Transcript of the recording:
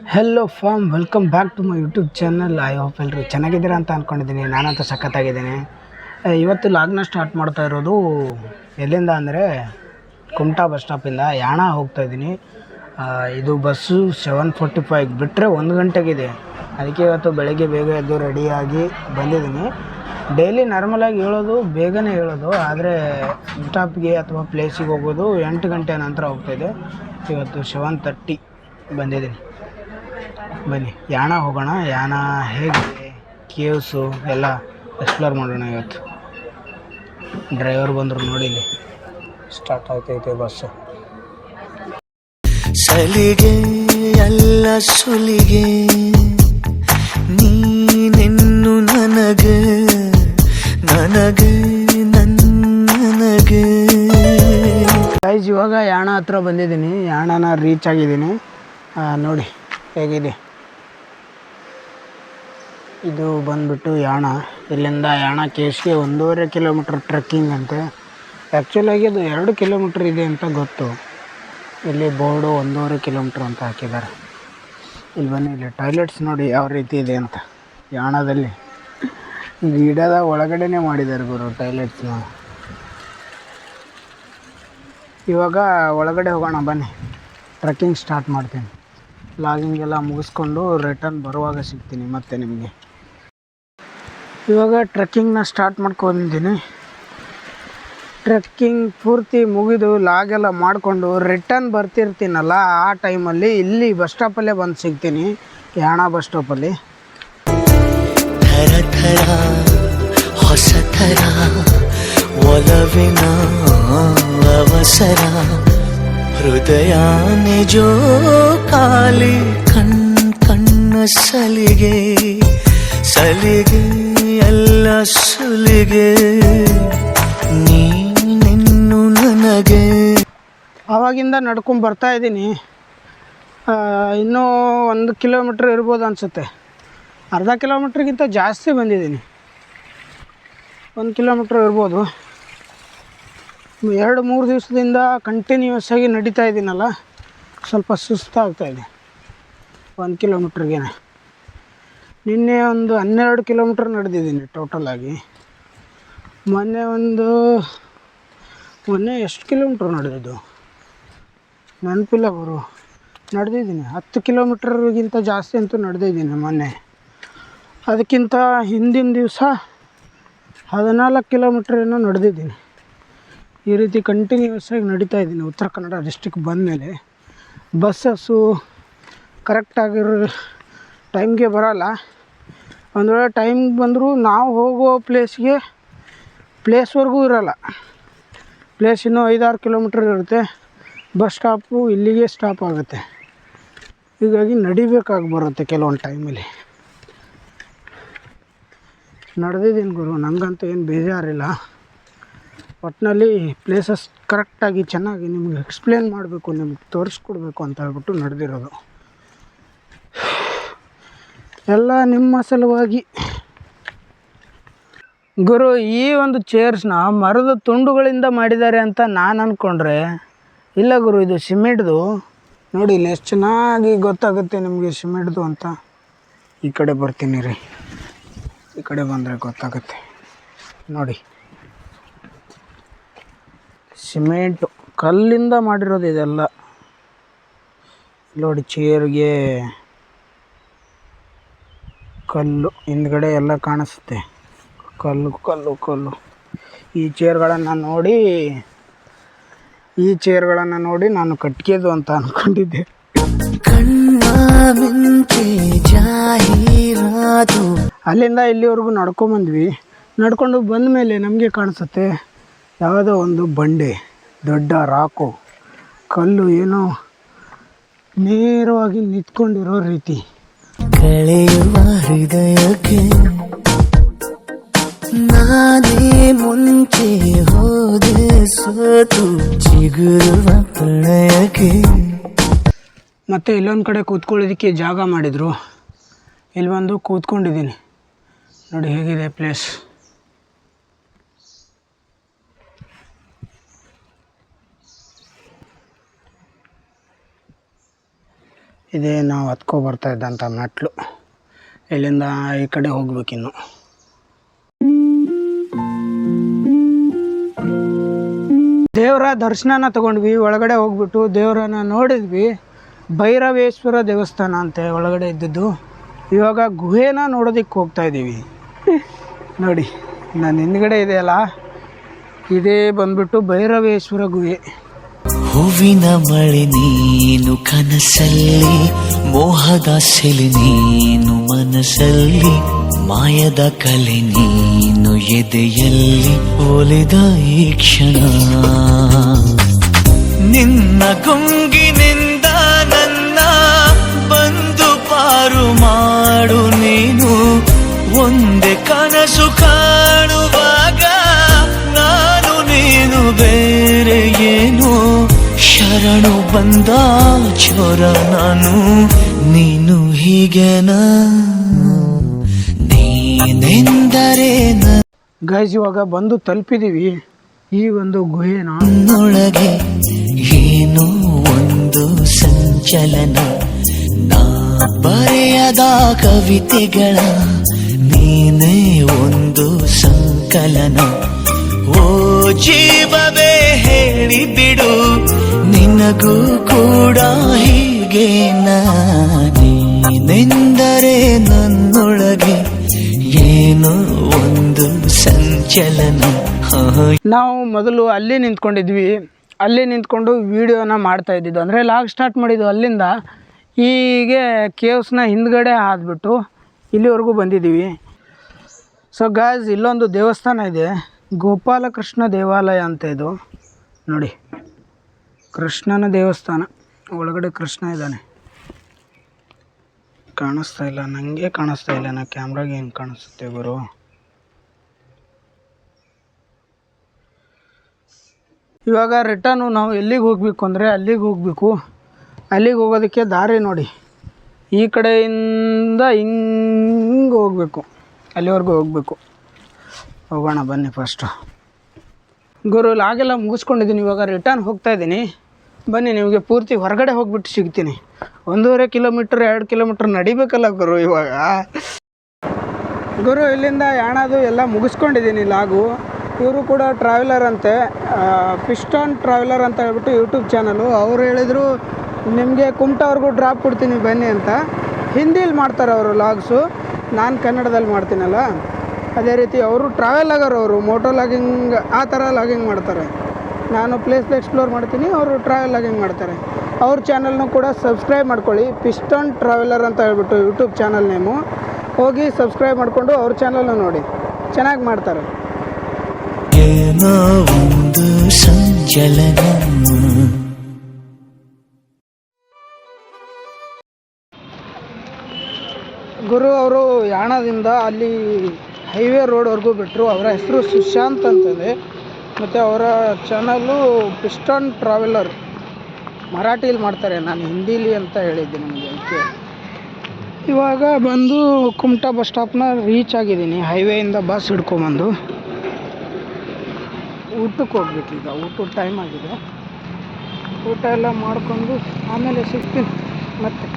Hello form welcome back to my YouTube channel. I hope ಎಲ್ಲರೂ ಚೆನ್ನಾಗಿದ್ದೀರಾ ಅಂತ ಅಂದ್ಕೊಂಡಿದ್ದೀನಿ. ನಾನಂತೂ ಸಖತ್ತಾಗಿದ್ದೀನಿ. ಇವತ್ತು ಲಾಗ್ನ ಸ್ಟಾರ್ಟ್ ಮಾಡ್ತಾ ಇರೋದು ಎಲ್ಲಿಂದ ಅಂದರೆ ಕುಮಟಾ ಬಸ್ ಸ್ಟಾಪಿಂದ ಯಾಣ ಹೋಗ್ತಾಯಿದ್ದೀನಿ. ಇದು ಬಸ್ಸು 7:45 ಬಿಟ್ಟರೆ 1 ಗಂಟೆಗಿದೆ. ಅದಕ್ಕೆ ಇವತ್ತು ಬೆಳಗ್ಗೆ ಬೇಗ ಎದ್ದು ರೆಡಿಯಾಗಿ ಬಂದಿದ್ದೀನಿ. ಡೈಲಿ ನಾರ್ಮಲಾಗಿ ಹೇಳೋದು ಬೇಗನೆ ಹೇಳೋದು, ಆದರೆ ಸ್ಟಾಪ್ಗೆ ಅಥವಾ ಪ್ಲೇಸಿಗೆ ಹೋಗೋದು 8 ಗಂಟೆ ನಂತರ ಹೋಗ್ತಾಯಿದೆ. ಇವತ್ತು 7:30 ಬಂದಿದ್ದೀನಿ. ಬನ್ನಿ ಯಾಣ ಹೋಗೋಣ. ಯಾಣ ಹೇಗಿದೆ, ಕೇವ್ಸು ಎಲ್ಲ ಎಕ್ಸ್ಪ್ಲೋರ್ ಮಾಡೋಣ ಇವತ್ತು. ಡ್ರೈವರ್ ಬಂದರು ನೋಡಿ, ಇಲ್ಲಿ ಸ್ಟಾರ್ಟ್ ಆಗ್ತೈತೆ ಬಸ್ಸು. ಸಲಿಗೆ ಎಲ್ಲ ಸುಲಿಗೆ ನೀನೆನ್ನು ನನಗೆ ನನಗೆ ನನಗೆ. ಗೈಸ್, ಇವಾಗ ಯಾಣ ಹತ್ರ ಬಂದಿದ್ದೀನಿ. ಯಾಣನ ರೀಚ್ ಆಗಿದ್ದೀನಿ. ನೋಡಿ ಹೇಗಿದೆ. ಇದು ಬಂದ್ಬಿಟ್ಟು ಯಾಣ. ಇಲ್ಲಿಂದ ಯಾಣ ಕೇವ್ಸ್ಗೆ 1.5 ಕಿಲೋಮೀಟ್ರ್ ಟ್ರೆಕ್ಕಿಂಗ್ ಅಂತೆ. ಆ್ಯಕ್ಚುಲಾಗಿ ಅದು 2 ಕಿಲೋಮೀಟ್ರ್ ಇದೆ ಅಂತ ಗೊತ್ತು. ಇಲ್ಲಿ ಬೋರ್ಡು 1.5 ಕಿಲೋಮೀಟ್ರ್ ಅಂತ ಹಾಕಿದ್ದಾರೆ. ಇಲ್ಲಿ ಬನ್ನಿ, ಇಲ್ಲಿ ಟಾಯ್ಲೆಟ್ಸ್ ನೋಡಿ ಯಾವ ರೀತಿ ಇದೆ ಅಂತ. ಯಾಣದಲ್ಲಿ ಗಿಡದ ಒಳಗಡೆನೇ ಮಾಡಿದ್ದಾರೆ ಗುರು ಟಾಯ್ಲೆಟ್ಸ್ನ. ಇವಾಗ ಒಳಗಡೆ ಹೋಗೋಣ ಬನ್ನಿ. ಟ್ರೆಕ್ಕಿಂಗ್ ಸ್ಟಾರ್ಟ್ ಮಾಡ್ತೀನಿ. ಲಾಗಿಂಗ್ ಎಲ್ಲ ಮುಗಿಸ್ಕೊಂಡು ರಿಟರ್ನ್ ಬರುವಾಗ ಸಿಗ್ತೀನಿ ಮತ್ತೆ ನಿಮಗೆ. ಇವಾಗ ಟ್ರೆಕ್ಕಿಂಗ್ನ ಸ್ಟಾರ್ಟ್ ಮಾಡ್ಕೊಂಡಿದ್ದೀನಿ. ಟ್ರೆಕ್ಕಿಂಗ್ ಪೂರ್ತಿ ಮುಗಿದು ಲಾಗೆಲ್ಲ ಮಾಡಿಕೊಂಡು ರಿಟರ್ನ್ ಬರ್ತಿರ್ತೀನಲ್ಲ, ಆ ಟೈಮಲ್ಲಿ ಇಲ್ಲಿ ಬಸ್ ಸ್ಟಾಪಲ್ಲೇ ಬಂದು ಸಿಗ್ತೀನಿ, ಯಾಣ ಬಸ್ ಸ್ಟಾಪಲ್ಲಿ. ಥರ ಥರ ಹೊಸ ಥರ ಒಲವಿನ ಅವಸರ ಹೃದಯ ನಿಜೋ ಕಾಲಿ ಕಣ್ಣ ಸಲಿಗೆ ಸಲಿಗೆ ಎಲ್ಲ ಸುಲಿಗೆ ನೀನೆನ್ನು ನನಗೆ. ಆವಾಗಿಂದ ನಡ್ಕೊಂಡು ಬರ್ತಾ ಇದ್ದೀನಿ. ಇನ್ನೂ 1 ಕಿಲೋಮೀಟ್ರ್ ಇರ್ಬೋದು ಅನಿಸುತ್ತೆ. ಅರ್ಧ ಕಿಲೋಮೀಟ್ರಿಗಿಂತ ಜಾಸ್ತಿ ಬಂದಿದ್ದೀನಿ. 1 ಕಿಲೋಮೀಟ್ರ್ ಇರ್ಬೋದು. 2-3 ದಿವಸದಿಂದ ಕಂಟಿನ್ಯೂಸ್ ಆಗಿ ನಡೀತಾ ಇದ್ದೀನಲ್ಲ, ಸ್ವಲ್ಪ ಸುಸ್ತಾಗ್ತಾಯಿದೆ 1 ಕಿಲೋಮೀಟ್ರಿಗೇ. ನಿನ್ನೆ ಒಂದು 12 ಕಿಲೋಮೀಟ್ರ್ ನಡೆದಿದ್ದೀನಿ ಟೋಟಲಾಗಿ. ಮೊನ್ನೆ ಎಷ್ಟು ಕಿಲೋಮೀಟ್ರ್ ನಡೆದಿದ್ದು ನೆನಪಿಲ್ಲ ಗುರು. ನಡೆದಿದ್ದೀನಿ 10 ಕಿಲೋಮೀಟ್ರಿಗಿಂತ ಜಾಸ್ತಿ ಅಂತೂ ನಡೆದಿದ್ದೀನಿ ಮೊನ್ನೆ. ಅದಕ್ಕಿಂತ ಹಿಂದಿನ ದಿವಸ 14 ಕಿಲೋಮೀಟ್ರ್ ಏನೋ ನಡೆದಿದ್ದೀನಿ. ಈ ರೀತಿ ಕಂಟಿನ್ಯೂಸ್ ಆಗಿ ನಡೀತಾ ಇದ್ದೀನಿ. ಉತ್ತರ ಕನ್ನಡ ಡಿಸ್ಟಿಕ್ ಬಂದಮೇಲೆ ಬಸ್ಸಸ್ಸು ಕರೆಕ್ಟಾಗಿರೋ ಟೈಮ್ಗೆ ಬರೋಲ್ಲ. ಒಂದು ವೇಳೆ ಟೈಮ್ಗೆ ಬಂದರೂ ನಾವು ಹೋಗೋ ಪ್ಲೇಸ್ವರೆಗೂ ಇರೋಲ್ಲ. ಪ್ಲೇಸ್ ಇನ್ನೂ 5-6 ಕಿಲೋಮೀಟ್ರ್ ಇರುತ್ತೆ. ಬಸ್ ಸ್ಟಾಪು ಇಲ್ಲಿಗೆ ಸ್ಟಾಪ್ ಆಗುತ್ತೆ. ಹೀಗಾಗಿ ನಡಿಬೇಕಾಗಿ ಬರುತ್ತೆ ಕೆಲವೊಂದು ಟೈಮಲ್ಲಿ. ನಡೆದಿದ್ದೀನಿ ಗುರು, ನನಗಂತೂ ಏನು ಬೇಜಾರಿಲ್ಲ. ಒಟ್ಟಿನಲ್ಲಿ ಪ್ಲೇಸಸ್ ಕರೆಕ್ಟಾಗಿ ಚೆನ್ನಾಗಿ ನಿಮಗೆ ಎಕ್ಸ್ಪ್ಲೇನ್ ಮಾಡಬೇಕು, ನಿಮ್ಗೆ ತೋರಿಸ್ಕೊಡ್ಬೇಕು ಅಂತ ಹೇಳ್ಬಿಟ್ಟು ನಡೆದಿರೋದು. ಎಲ್ಲ ನಿಮ್ಮ ಸಲುವಾಗಿ ಗುರು. ಈ ಒಂದು ಚೇರ್ಸ್ನ ಮರದ ತುಂಡುಗಳಿಂದ ಮಾಡಿದ್ದಾರೆ ಅಂತ ನಾನು ಅಂದ್ಕೊಂಡ್ರೆ ಇಲ್ಲ ಗುರು, ಇದು ಸಿಮೆಂಟ್ದು. ನೋಡಿ ಇಲ್ಲಿ ಎಷ್ಟು ಚೆನ್ನಾಗಿ ಗೊತ್ತಾಗುತ್ತೆ ನಿಮಗೆ ಸಿಮೆಂಟ್ದು ಅಂತ. ಈ ಕಡೆ ಬರ್ತೀನಿ ರೀ, ಈ ಕಡೆ ಬಂದರೆ ಗೊತ್ತಾಗುತ್ತೆ ನೋಡಿ. ಸಿಮೆಂಟು ಕಲ್ಲಿಂದ ಮಾಡಿರೋದು ಇದೆಲ್ಲ. ನೋಡಿ ಚೇರ್ಗೆ ಕಲ್ಲು ಹಿಂದ್ಗಡೆ ಎಲ್ಲ ಕಾಣಿಸುತ್ತೆ. ಕಲ್ಲು ಕಲ್ಲು ಕಲ್ಲು. ಈ ಚೇರ್ಗಳನ್ನು ನೋಡಿ ನಾನು ಕಟ್ಗೆದು ಅಂತ ಅಂದ್ಕೊಂಡಿದ್ದೆ. ಕಣ್ಣ ಮಿಂಚೆ ಜಾಹೀರಾತು. ಅಲ್ಲಿಂದ ಇಲ್ಲಿವರೆಗೂ ನಡ್ಕೊಂಬಂದ್ವಿ. ನಡ್ಕೊಂಡು ಬಂದ ಮೇಲೆ ನಮಗೆ ಕಾಣಿಸುತ್ತೆ ಯಾವುದೋ ಒಂದು ಬಂಡೆ, ದೊಡ್ಡ ರಾಕು ಕಲ್ಲು ಏನೋ ನೇರವಾಗಿ ನಿಂತ್ಕೊಂಡಿರೋ ರೀತಿ. ಕಳೆಯುವ ಹೃದಯಕ್ಕೆ ನಾನೇ ಮುಂಚೆ ಹೋದೆ ಸೋತು ಚಿಗುರುವ ಪ್ರಣಯಕ್ಕೆ. ಮತ್ತು ಇಲ್ಲೊಂದು ಕಡೆ ಕೂತ್ಕೊಳ್ಳೋದಕ್ಕೆ ಜಾಗ ಮಾಡಿದರು. ಇಲ್ಲಿ ಬಂದು ಕೂತ್ಕೊಂಡಿದ್ದೀನಿ. ನೋಡಿ ಹೇಗಿದೆ ಪ್ಲೇಸ್. ಇದೇ ನಾವು ಹತ್ಕೊ ಬರ್ತಾ ಇದ್ದಂಥ ಮೆಟ್ಲು. ಇಲ್ಲಿಂದ ಈ ಕಡೆ ಹೋಗ್ಬೇಕಿನ್ನು. ದೇವರ ದರ್ಶನನ ತಗೊಂಡ್ವಿ. ಒಳಗಡೆ ಹೋಗ್ಬಿಟ್ಟು ದೇವರನ್ನ ನೋಡಿದ್ವಿ. ಭೈರವೇಶ್ವರ ದೇವಸ್ಥಾನ ಅಂತೆ ಒಳಗಡೆ ಇದ್ದಿದ್ದು. ಇವಾಗ ಗುಹೆನ ನೋಡೋದಕ್ಕೆ ಹೋಗ್ತಾ ಇದ್ದೀವಿ. ನೋಡಿ ನಾನು ಹಿಂದ್ಗಡೆ ಇದೆಯಲ್ಲ, ಇದೇ ಬಂದ್ಬಿಟ್ಟು ಭೈರವೇಶ್ವರ ಗುಹೆ. ಹೂವಿನ ಮಳೆ ನೀನು ಕನಸಲ್ಲಿ, ಮೋಹದ ಸೆಲೆ ನೀನು ಮನಸ್ಸಲ್ಲಿ, ಮಾಯದ ಕಲೆ ನೀನು ಎದೆಯಲ್ಲಿ, ಒಲಿದ ಈ ಕ್ಷಣ ನಿನ್ನ ಗುಂಗಿನಿಂದ ನನ್ನ ಬಂದು ಪಾರು ಮಾಡು ನೀನು. ಒಂದೇ ಕನಸು ಕಾಣುವಾಗ ನಾನು ನೀನು ಬೇರೆ ಏನು, ಶರಣು ಬಂದ ಚೋರ ನಾನು ನೀನು ಹೀಗೆನಾ, ನೀನೆಂದರೆ ಗೈಸ್ ಇವಾಗ ಬಂದು ತಲುಪಿದೀವಿ ಈ ಒಂದು ಗುಹೆನ. ನನ್ನೊಳಗೆ ಏನೋ ಒಂದು ಸಂಚಲನ, ನಾ ಬರೆಯದ ಕವಿತೆಗಳ ನೀನೇ ಒಂದು ಸಂಕಲನ. ಓ ಜೀವವೇ ಹೇಳಿಬಿಡು, ನಿನಗೂ ಕೂಡ ಹೀಗೆ ನೀನೆಂದರೆ ನನ್ನೊಳಗೆ ಏನೋ ಒಂದು ಸಂಚಲನ. ನಾವು ಮೊದಲು ಅಲ್ಲಿ ನಿಂತ್ಕೊಂಡಿದ್ವಿ. ಅಲ್ಲಿ ನಿಂತ್ಕೊಂಡು ವೀಡಿಯೋನ ಮಾಡ್ತಾ ಇದ್ದಿದ್ದು, ಅಂದರೆ ಲಾಗ್ ಸ್ಟಾರ್ಟ್ ಮಾಡಿದ್ದು ಅಲ್ಲಿಂದ. ಹೀಗೆ ಕೇವ್ಸ್ನ ಹಿಂದ್ಗಡೆ ಆದ್ಬಿಟ್ಟು ಇಲ್ಲಿವರೆಗೂ ಬಂದಿದ್ದೀವಿ. ಸೊ ಗಾಯ್ಸ್, ಇಲ್ಲೊಂದು ದೇವಸ್ಥಾನ ಇದೆ, ಗೋಪಾಲಕೃಷ್ಣ ದೇವಾಲಯ ಅಂತ. ಇದು ನೋಡಿ, ಕೃಷ್ಣನ ದೇವಸ್ಥಾನ. ಒಳಗಡೆ ಕೃಷ್ಣ ಇದ್ದಾನೆ. ಕಾಣಿಸ್ತಾ ಇಲ್ಲ, ನನಗೆ ಕಾಣಿಸ್ತಾ ಇಲ್ಲ. ನಾ ಕ್ಯಾಮ್ರಾಗೆ ಹೆಂಗೆ ಕಾಣಿಸುತ್ತೆ ಗುರು? ಇವಾಗ ರಿಟರ್ನು ನಾವು ಎಲ್ಲಿಗೆ ಹೋಗಬೇಕು ಅಂದರೆ ಅಲ್ಲಿಗೆ ಹೋಗಬೇಕು. ಅಲ್ಲಿಗೆ ಹೋಗೋದಕ್ಕೆ ದಾರಿ ನೋಡಿ, ಈ ಕಡೆಯಿಂದ ಹಿಂಗೆ ಹೋಗಬೇಕು, ಅಲ್ಲಿವರೆಗೂ ಹೋಗಬೇಕು. ಹೋಗೋಣ ಬನ್ನಿ. ಫಸ್ಟು ಗುರು ಲಾಗೆಲ್ಲ ಮುಗಿಸ್ಕೊಂಡಿದ್ದೀನಿ. ಇವಾಗ ರಿಟರ್ನ್ ಹೋಗ್ತಾ ಇದ್ದೀನಿ. ಬನ್ನಿ, ನಿಮಗೆ ಪೂರ್ತಿ ಹೊರಗಡೆ ಹೋಗ್ಬಿಟ್ಟು ಸಿಗ್ತೀನಿ. 1.5 ಕಿಲೋಮೀಟ್ರ್ 2 ಕಿಲೋಮೀಟ್ರ್ ನಡಿಬೇಕಲ್ಲ ಗುರು. ಇವಾಗ ಗುರು ಇಲ್ಲಿಂದ ಯಾಣದು ಎಲ್ಲ ಮುಗಿಸ್ಕೊಂಡಿದ್ದೀನಿ ಲಾಗು. ಇವರು ಕೂಡ ಟ್ರಾವೆಲರ್ ಅಂತೆ, ಪಿಸ್ಟಾನ್ ಟ್ರಾವೆಲರ್ ಅಂತ ಹೇಳ್ಬಿಟ್ಟು ಯೂಟ್ಯೂಬ್ ಚಾನಲು. ಅವ್ರು ಹೇಳಿದರು ನಿಮಗೆ ಕುಮಟವ್ರಿಗೂ ಡ್ರಾಪ್ ಕೊಡ್ತೀನಿ ಬನ್ನಿ ಅಂತ. ಹಿಂದಿಲಿ ಮಾಡ್ತಾರೆ ಅವರು ಲಾಗ್ಸು, ನಾನು ಕನ್ನಡದಲ್ಲಿ ಮಾಡ್ತೀನಲ್ಲ. ಅದೇ ರೀತಿ ಅವರು ಟ್ರಾವೆಲಾಗರ್, ಅವರು ಮೋಟೋ ಲಾಗಿಂಗ್ ಆ ಥರ ಲಾಗಿಂಗ್ ಮಾಡ್ತಾರೆ. ನಾನು ಪ್ಲೇಸ್ ಎಕ್ಸ್ಪ್ಲೋರ್ ಮಾಡ್ತೀನಿ, ಅವರು ಟ್ರಾವೆಲ್ ಲಾಗಿಂಗ್ ಮಾಡ್ತಾರೆ. ಅವ್ರ ಚಾನಲ್ನು ಕೂಡ ಸಬ್ಸ್ಕ್ರೈಬ್ ಮಾಡ್ಕೊಳ್ಳಿ. ಪಿಸ್ಟಾನ್ ಟ್ರಾವೆಲರ್ ಅಂತ ಹೇಳ್ಬಿಟ್ಟು ಯೂಟ್ಯೂಬ್ ಚಾನಲ್ ನೇಮು. ಹೋಗಿ ಸಬ್ಸ್ಕ್ರೈಬ್ ಮಾಡಿಕೊಂಡು ಅವ್ರ ಚಾನಲ್ನ ನೋಡಿ, ಚೆನ್ನಾಗಿ ಮಾಡ್ತಾರೆ. ಏನೋ ಒಂದು ಸಂಚಲನ. ಗುರು ಅವರು ಯಾಣದಿಂದ ಅಲ್ಲಿ ಹೈವೇ ರೋಡ್ವರೆಗೂ ಬಿಟ್ಟರು. ಅವರ ಹೆಸರು ಸುಶಾಂತ್ ಅಂತಂದೆ. ಮತ್ತು ಅವರ ಚಾನಲ್ಲು ಪಿಸ್ಟಾನ್ ಟ್ರಾವೆಲರ್. ಮರಾಠಿಲಿ ಮಾಡ್ತಾರೆ, ನಾನು ಹಿಂದೀಲಿ ಅಂತ ಹೇಳಿದ್ದೆ ನಿಮಗೆ. ಅದಕ್ಕೆ ಇವಾಗ ಬಂದು ಕುಮಟಾ ಬಸ್ ಸ್ಟಾಪ್ನ ರೀಚ್ ಆಗಿದ್ದೀನಿ. ಹೈವೇಯಿಂದ ಬಸ್ ಹಿಡ್ಕೊಂಬಂದು ಊಟಕ್ಕೆ ಹೋಗ್ಬೇಕು. ಈಗ ಊಟದ ಟೈಮ್ ಆಗಿದೆ. ಊಟ ಎಲ್ಲ ಮಾಡ್ಕೊಂಡು ಆಮೇಲೆ ಸಿಗ್ತೀನಿ ಮತ್ತೆ.